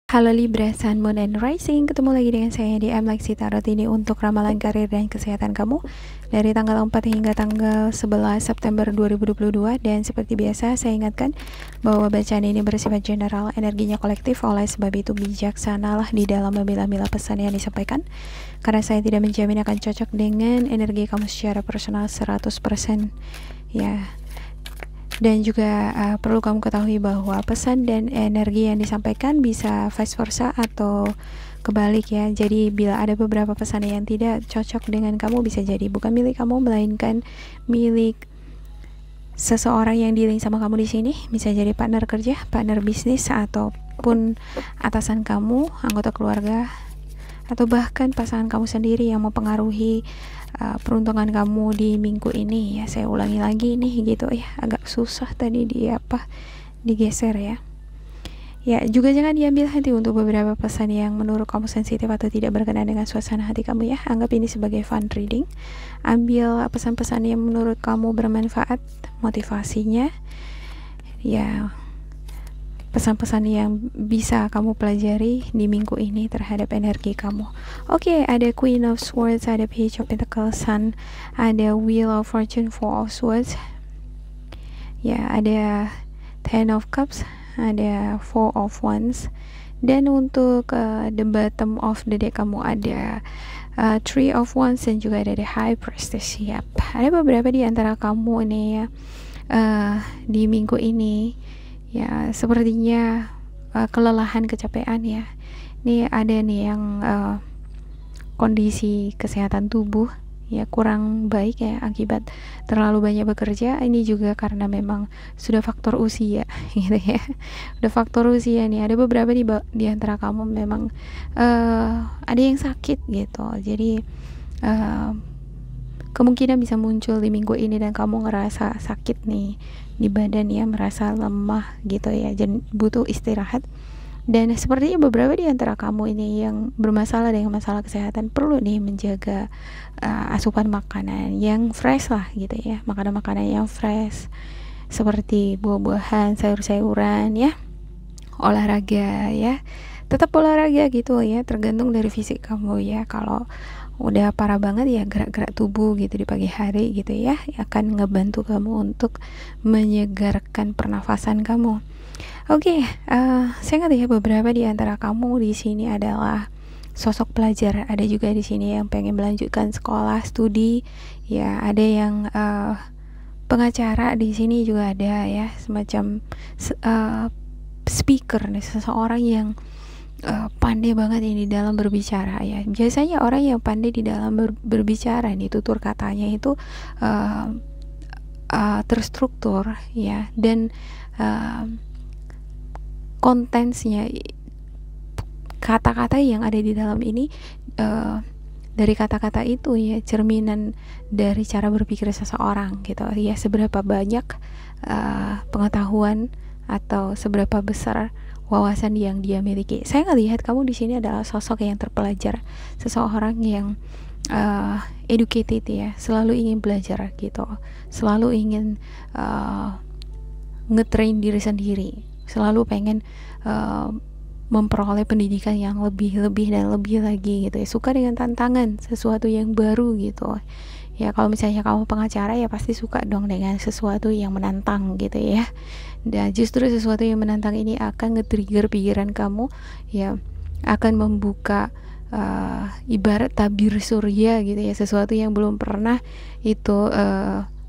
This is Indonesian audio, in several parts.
Halo Libra, Sun, Moon, and Rising. Ketemu lagi dengan saya di Lexi Tarot ini untuk ramalan karir dan kesehatan kamu dari tanggal 4 hingga tanggal 11 September 2022. Dan seperti biasa saya ingatkan bahwa bacaan ini bersifat general, energinya kolektif, oleh sebab itu bijaksanalah di dalam memilah-milah pesan yang disampaikan, karena saya tidak menjamin akan cocok dengan energi kamu secara personal 100% ya. Dan juga perlu kamu ketahui bahwa pesan dan energi yang disampaikan bisa vice versa atau kebalik ya. Jadi bila ada beberapa pesan yang tidak cocok dengan kamu, bisa jadi bukan milik kamu melainkan milik seseorang yang dealing sama kamu di sini. Bisa jadi partner kerja, partner bisnis, ataupun atasan kamu, anggota keluarga, atau bahkan pasangan kamu sendiri yang mempengaruhi peruntungan kamu di minggu ini ya. Saya ulangi lagi nih gitu ya, agak susah tadi digeser ya. Ya, juga jangan diambil hati untuk beberapa pesan yang menurut kamu sensitif atau tidak berkenan dengan suasana hati kamu ya. Anggap ini sebagai fun reading. Ambil pesan-pesan yang menurut kamu bermanfaat, motivasinya ya, pesan-pesan yang bisa kamu pelajari di minggu ini terhadap energi kamu. Oke, ada Queen of Swords, ada Page of Pentacles, Sun, ada Wheel of Fortune, Four of Swords, ya, ada Ten of Cups, ada Four of Wands, dan untuk the bottom of the deck kamu ada Three of Wands dan juga ada the High Priestess. Yap, ada beberapa di antara kamu ini ya di minggu ini ya, sepertinya kelelahan, kecapean ya. Ini ada nih yang kondisi kesehatan tubuh ya kurang baik ya akibat terlalu banyak bekerja. Ini juga karena memang sudah faktor usia gitu ya. Udah faktor usia nih. Ada beberapa di antara kamu memang ada yang sakit gitu. Jadi kemungkinan bisa muncul di minggu ini dan kamu ngerasa sakit nih di badan ya, merasa lemah gitu ya, dan butuh istirahat. Dan sepertinya beberapa di antara kamu ini yang bermasalah dengan masalah kesehatan perlu nih menjaga asupan makanan yang fresh lah gitu ya, makanan-makanan yang fresh seperti buah-buahan, sayur-sayuran ya, olahraga ya, tetap olahraga gitu ya, tergantung dari fisik kamu ya. Kalau udah parah banget ya, gerak-gerak tubuh gitu di pagi hari gitu ya, akan ngebantu kamu untuk menyegarkan pernafasan kamu. Oke, saya ngerti ya beberapa di antara kamu di sini adalah sosok pelajar. Ada juga di sini yang pengen melanjutkan sekolah studi ya, ada yang pengacara di sini juga ada ya, semacam speaker nih, seseorang yang pandai banget ini dalam berbicara ya. Biasanya orang yang pandai di dalam berbicara nih, tutur katanya itu terstruktur ya, dan kontensnya, kata-kata yang ada di dalam ini, dari kata-kata itu ya cerminan dari cara berpikir seseorang gitu ya, seberapa banyak pengetahuan atau seberapa besar wawasan yang dia miliki. Saya ngelihat kamu di sini adalah sosok yang terpelajar, seseorang yang educated ya, selalu ingin belajar gitu, selalu ingin ngetrain diri sendiri, selalu pengen memperoleh pendidikan yang lebih dan lebih lagi gitu ya, suka dengan tantangan, sesuatu yang baru gitu ya. Kalau misalnya kamu pengacara ya pasti suka dong dengan sesuatu yang menantang gitu ya. Dan justru sesuatu yang menantang ini akan nge-trigger pikiran kamu ya, akan membuka ibarat tabir surya gitu ya, sesuatu yang belum pernah itu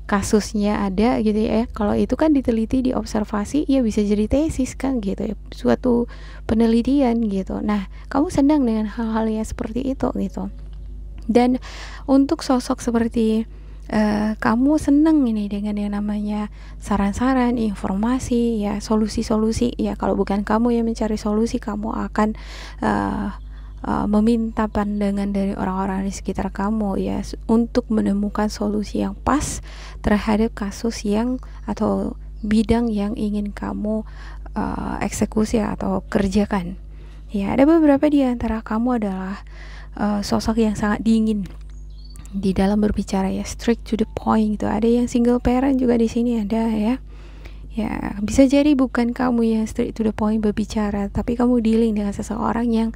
kasusnya ada gitu ya. Kalau itu kan diteliti, diobservasi ya, bisa jadi tesis kan gitu ya, suatu penelitian gitu. Nah, kamu senang dengan hal-hal yang seperti itu gitu. Dan untuk sosok seperti kamu seneng ini dengan yang namanya saran-saran, informasi ya, solusi-solusi ya. Kalau bukan kamu yang mencari solusi, kamu akan meminta pandangan dari orang-orang di sekitar kamu ya, untuk menemukan solusi yang pas terhadap kasus yang atau bidang yang ingin kamu eksekusi atau kerjakan ya. Ada beberapa di antara kamu adalah sosok yang sangat dingin di dalam berbicara ya, straight to the point gitu. Ada yang single parent juga di sini ada ya. Ya, bisa jadi bukan kamu yang straight to the point berbicara, tapi kamu dealing dengan seseorang yang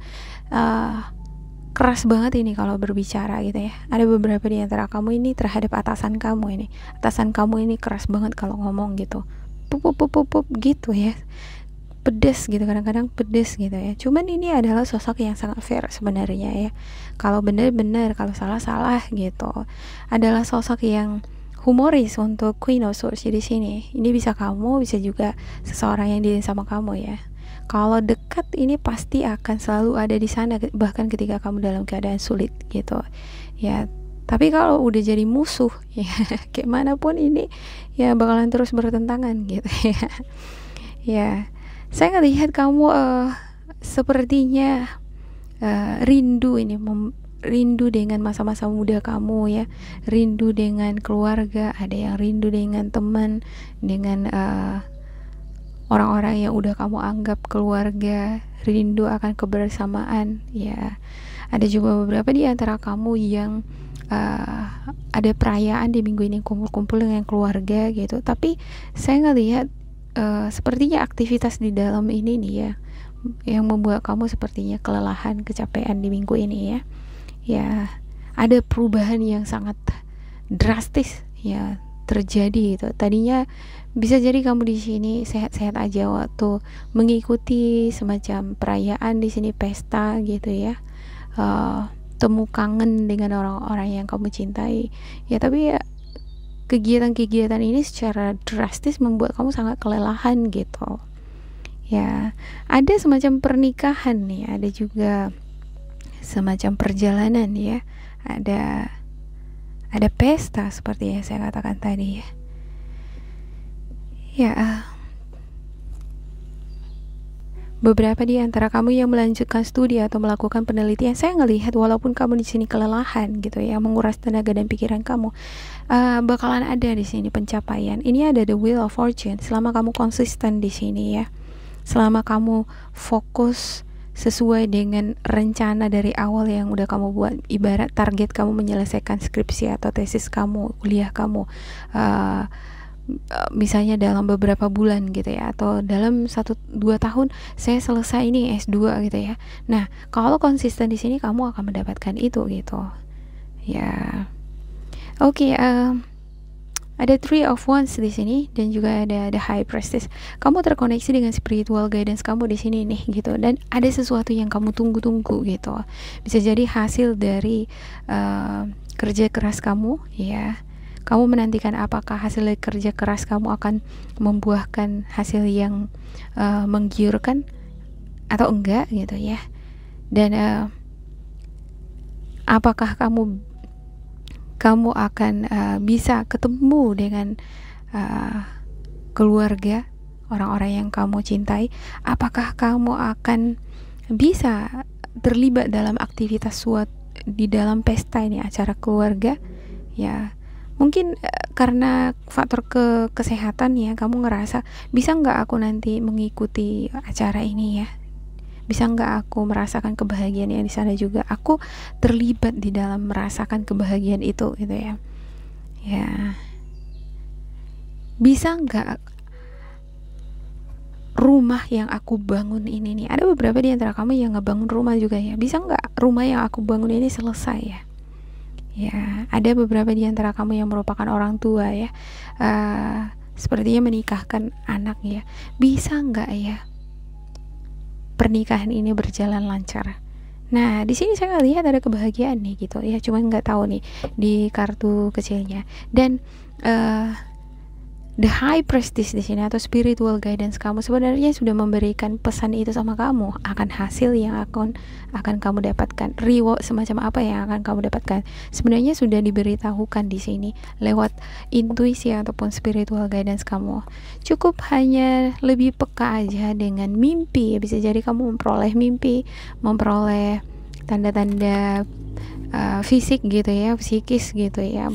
keras banget ini kalau berbicara gitu ya. Ada beberapa di antara kamu ini terhadap atasan kamu ini. Atasan kamu ini keras banget kalau ngomong gitu. Pup pup pup pup, pup gitu ya. Pedes gitu, kadang-kadang pedes gitu ya. Cuman ini adalah sosok yang sangat fair sebenarnya ya. Kalau benar-benar, kalau salah-salah gitu. Adalah sosok yang humoris untuk Queen of Swords di sini. Ini bisa kamu, bisa juga seseorang yang dealing sama kamu ya. Kalau dekat ini pasti akan selalu ada di sana, bahkan ketika kamu dalam keadaan sulit gitu ya. Tapi kalau udah jadi musuh ya, kayak manapun ini ya bakalan terus bertentangan gitu ya. Ya, saya ngelihat kamu sepertinya rindu ini, rindu dengan masa-masa muda kamu ya, rindu dengan keluarga, ada yang rindu dengan teman, dengan orang-orang yang udah kamu anggap keluarga, rindu akan kebersamaan ya. Ada juga beberapa di antara kamu yang ada perayaan di minggu ini, kumpul-kumpul dengan keluarga gitu. Tapi saya ngelihat sepertinya aktivitas di dalam ini nih ya, yang membuat kamu sepertinya kelelahan, kecapean di minggu ini ya. Ya, ada perubahan yang sangat drastis ya terjadi gitu. Tadinya bisa jadi kamu di sini sehat-sehat aja waktu mengikuti semacam perayaan di sini, pesta gitu ya. Temu kangen dengan orang-orang yang kamu cintai. Ya, tapi ya kegiatan-kegiatan ini secara drastis membuat kamu sangat kelelahan gitu. Ya, ada semacam pernikahan nih, ada juga semacam perjalanan ya, ada pesta seperti yang saya katakan tadi ya. Ya, beberapa di antara kamu yang melanjutkan studi atau melakukan penelitian, saya ngelihat walaupun kamu di sini kelelahan gitu ya, menguras tenaga dan pikiran kamu, bakalan ada di sini pencapaian. Ini ada the wheel of fortune. Selama kamu konsisten di sini ya, selama kamu fokus sesuai dengan rencana dari awal yang udah kamu buat, ibarat target kamu menyelesaikan skripsi atau tesis kamu, kuliah kamu, misalnya dalam beberapa bulan gitu ya, atau dalam 1-2 tahun saya selesai ini S2 gitu ya. Nah, kalau konsisten di sini kamu akan mendapatkan itu gitu ya. Oke, ada Three of Wands di sini dan juga ada High Priestess. Kamu terkoneksi dengan spiritual guidance kamu di sini nih gitu, dan ada sesuatu yang kamu tunggu-tunggu gitu. Bisa jadi hasil dari kerja keras kamu ya. Kamu menantikan apakah hasil dari kerja keras kamu akan membuahkan hasil yang menggiurkan atau enggak gitu ya. Dan apakah kamu akan bisa ketemu dengan keluarga, orang-orang yang kamu cintai? Apakah kamu akan bisa terlibat dalam aktivitas di dalam pesta ini, acara keluarga ya? Mungkin karena faktor kesehatan ya, kamu ngerasa bisa nggak aku nanti mengikuti acara ini ya, bisa nggak aku merasakan kebahagiaan yang di sana juga, aku terlibat di dalam merasakan kebahagiaan itu gitu ya. Ya, bisa nggak rumah yang aku bangun ini nih, ada beberapa di antara kamu yang ngebangun rumah juga ya, bisa nggak rumah yang aku bangun ini selesai ya. Ya, ada beberapa di antara kamu yang merupakan orang tua ya, sepertinya menikahkan anak ya, bisa nggak ya pernikahan ini berjalan lancar? Nah, di sini saya lihat ada kebahagiaan nih gitu ya, cuman nggak tahu nih di kartu kecilnya. Dan the High Priestess di sini atau spiritual guidance kamu sebenarnya sudah memberikan pesan itu sama kamu, akan hasil yang akan kamu dapatkan, reward semacam apa yang akan kamu dapatkan. Sebenarnya sudah diberitahukan di sini lewat intuisi ataupun spiritual guidance kamu. Cukup hanya lebih peka aja dengan mimpi. Bisa jadi kamu memperoleh mimpi, memperoleh tanda-tanda fisik gitu ya, psikis gitu ya,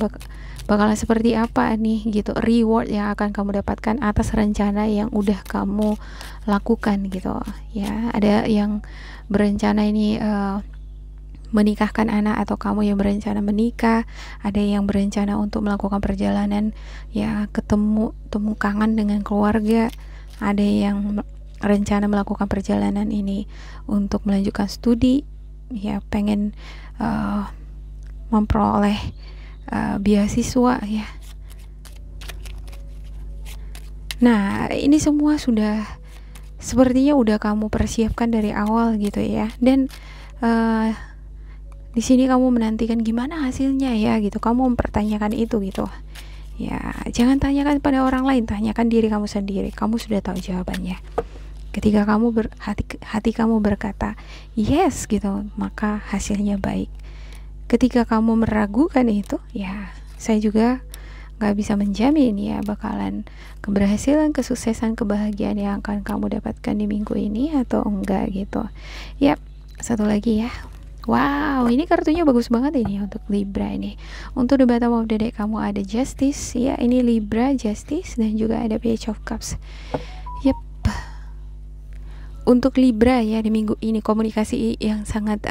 bakalan seperti apa nih gitu, reward yang akan kamu dapatkan atas rencana yang udah kamu lakukan gitu ya. Ada yang berencana ini menikahkan anak, atau kamu yang berencana menikah, ada yang berencana untuk melakukan perjalanan ya, temu kangen dengan keluarga, ada yang rencana melakukan perjalanan ini untuk melanjutkan studi ya, pengen memperoleh beasiswa ya. Nah, ini semua sudah sepertinya udah kamu persiapkan dari awal gitu ya. Dan di sini kamu menantikan gimana hasilnya ya gitu. Kamu mempertanyakan itu gitu. Ya, jangan tanyakan pada orang lain, tanyakan diri kamu sendiri. Kamu sudah tahu jawabannya. Ketika kamu hati kamu berkata yes gitu, maka hasilnya baik. Ketika kamu meragukan itu, ya saya juga gak bisa menjamin ya bakalan keberhasilan, kesuksesan, kebahagiaan yang akan kamu dapatkan di minggu ini atau enggak gitu. Yap, satu lagi ya. Wow, ini kartunya bagus banget ini untuk Libra ini. Untuk the bottom of the deck kamu ada Justice ya, ini Libra, Justice, dan juga ada Page of Cups. Yep. Untuk Libra ya, di minggu ini komunikasi yang sangat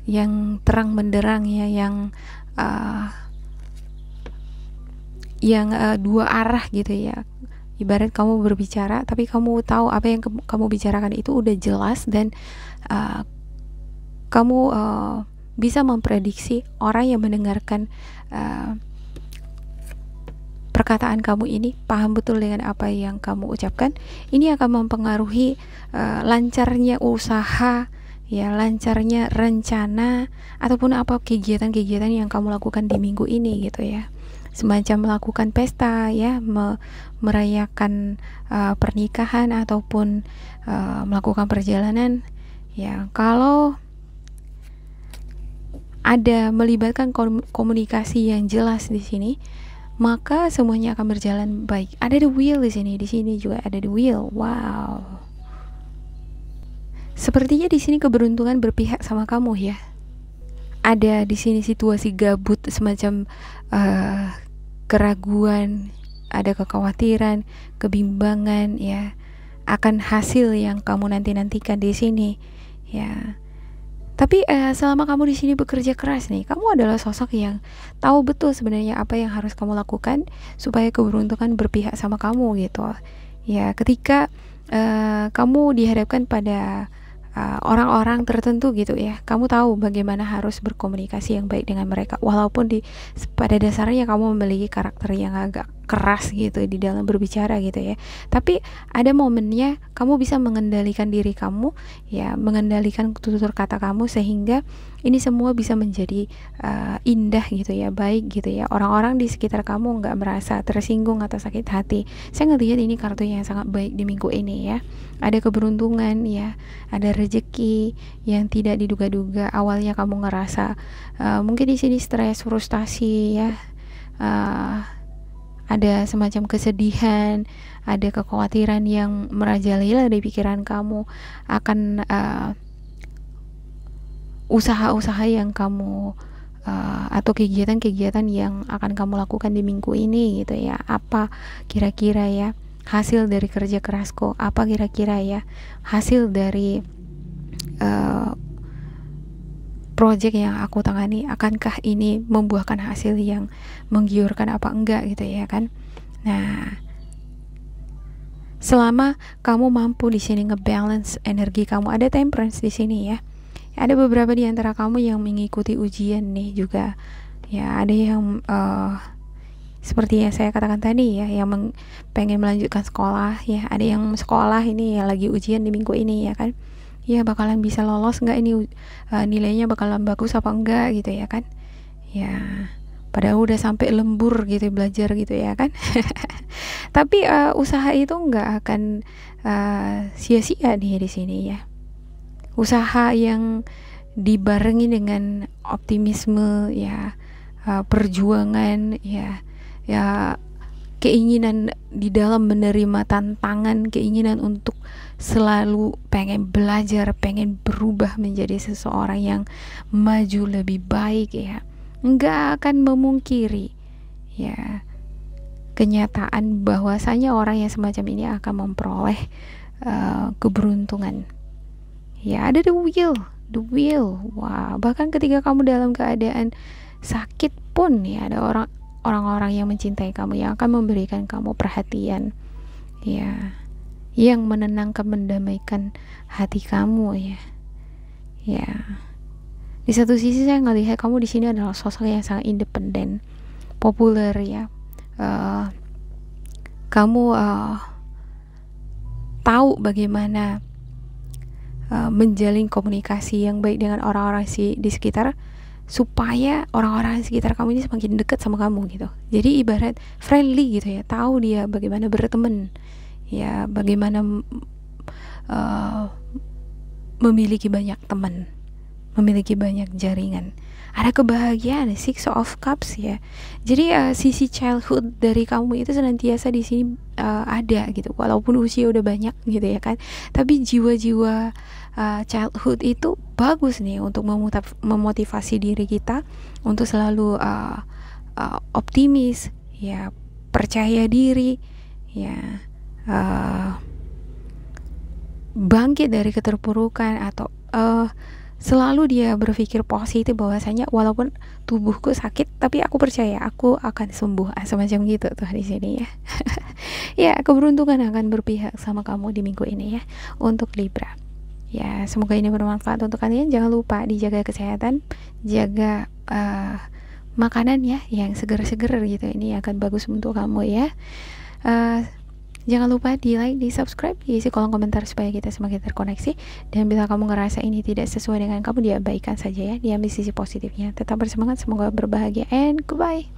yang terang benderang ya, yang dua arah gitu ya. Ibarat kamu berbicara tapi kamu tahu apa yang kamu bicarakan itu udah jelas, dan kamu bisa memprediksi orang yang mendengarkan perkataan kamu ini paham betul dengan apa yang kamu ucapkan. Ini akan mempengaruhi lancarnya usaha ya, lancarnya rencana ataupun apa kegiatan-kegiatan yang kamu lakukan di minggu ini gitu ya. Semacam melakukan pesta ya, merayakan pernikahan ataupun melakukan perjalanan ya. Kalau ada melibatkan komunikasi yang jelas di sini, maka semuanya akan berjalan baik. Ada the wheel di sini juga ada the wheel. Wow. Sepertinya di sini keberuntungan berpihak sama kamu ya. Ada di sini situasi gabut, semacam keraguan, ada kekhawatiran, kebimbangan ya, akan hasil yang kamu nantikan di sini ya. Tapi selama kamu di sini bekerja keras nih, kamu adalah sosok yang tahu betul sebenarnya apa yang harus kamu lakukan supaya keberuntungan berpihak sama kamu gitu. Ya, ketika kamu dihadapkan pada orang-orang tertentu gitu ya, kamu tahu bagaimana harus berkomunikasi yang baik dengan mereka, walaupun pada dasarnya kamu memiliki karakter yang agak keras gitu di dalam berbicara gitu ya. Tapi ada momennya kamu bisa mengendalikan diri kamu ya, mengendalikan tutur kata kamu, sehingga ini semua bisa menjadi indah gitu ya, baik gitu ya. Orang-orang di sekitar kamu nggak merasa tersinggung atau sakit hati. Saya ngelihat ini kartu yang sangat baik di minggu ini ya. Ada keberuntungan ya, ada rezeki yang tidak diduga-duga. Awalnya kamu ngerasa mungkin di sini stres, frustasi ya, ada semacam kesedihan, ada kekhawatiran yang merajalela di pikiran kamu akan usaha-usaha yang kamu atau kegiatan-kegiatan yang akan kamu lakukan di minggu ini gitu ya. Apa kira-kira ya hasil dari kerja kerasku, apa kira-kira ya hasil dari project yang aku tangani, akankah ini membuahkan hasil yang menggiurkan apa enggak gitu ya kan. Nah, selama kamu mampu di sini ngebalance energi kamu, ada temperance di sini ya. Ada beberapa di antara kamu yang mengikuti ujian nih juga ya, ada yang seperti yang saya katakan tadi ya, yang pengen melanjutkan sekolah ya, ada yang sekolah ini ya lagi ujian di minggu ini ya kan. Ya, bakalan bisa lolos nggak ini, nilainya bakalan bagus apa enggak gitu ya kan. Ya, padahal udah sampai lembur gitu belajar gitu ya kan. Tapi usaha itu nggak akan sia-sia nih di sini ya. Usaha yang dibarengi dengan optimisme ya, perjuangan ya, keinginan di dalam menerima tantangan, keinginan untuk selalu pengen belajar, pengen berubah menjadi seseorang yang maju lebih baik ya, nggak akan memungkiri ya kenyataan bahwasanya orang yang semacam ini akan memperoleh keberuntungan ya. Ada the wheel the will. Wah, bahkan ketika kamu dalam keadaan sakit pun ya, ada orang-orang yang mencintai kamu, yang akan memberikan kamu perhatian, ya, yang menenangkan, mendamaikan hati kamu, ya. Ya, di satu sisi saya ngelihat kamu di sini adalah sosok yang sangat independen, populer, ya. Kamu tahu bagaimana menjalin komunikasi yang baik dengan orang-orang di sekitar, supaya orang-orang di sekitar kamu ini semakin dekat sama kamu gitu. Jadi ibarat friendly gitu ya, tahu dia bagaimana berteman, ya, bagaimana memiliki banyak teman, memiliki banyak jaringan. Ada kebahagiaan, Six of Cups ya. Jadi sisi childhood dari kamu itu senantiasa di sini ada gitu, walaupun usia udah banyak gitu ya kan. Tapi jiwa-jiwa childhood itu bagus nih untuk memotivasi diri kita untuk selalu optimis, ya, percaya diri, ya, bangkit dari keterpurukan, atau selalu dia berpikir positif bahwasanya walaupun tubuhku sakit tapi aku percaya aku akan sembuh, semacam gitu tuh di sini ya. Ya, keberuntungan akan berpihak sama kamu di minggu ini ya untuk Libra. Ya, semoga ini bermanfaat untuk kalian. Jangan lupa dijaga kesehatan, jaga makanan ya yang seger-seger gitu, ini akan bagus untuk kamu ya. Jangan lupa di like, di subscribe, diisi kolom komentar supaya kita semakin terkoneksi. Dan bila kamu ngerasa ini tidak sesuai dengan kamu, diabaikan saja ya, diambil sisi positifnya. Tetap bersemangat, semoga berbahagia, and goodbye.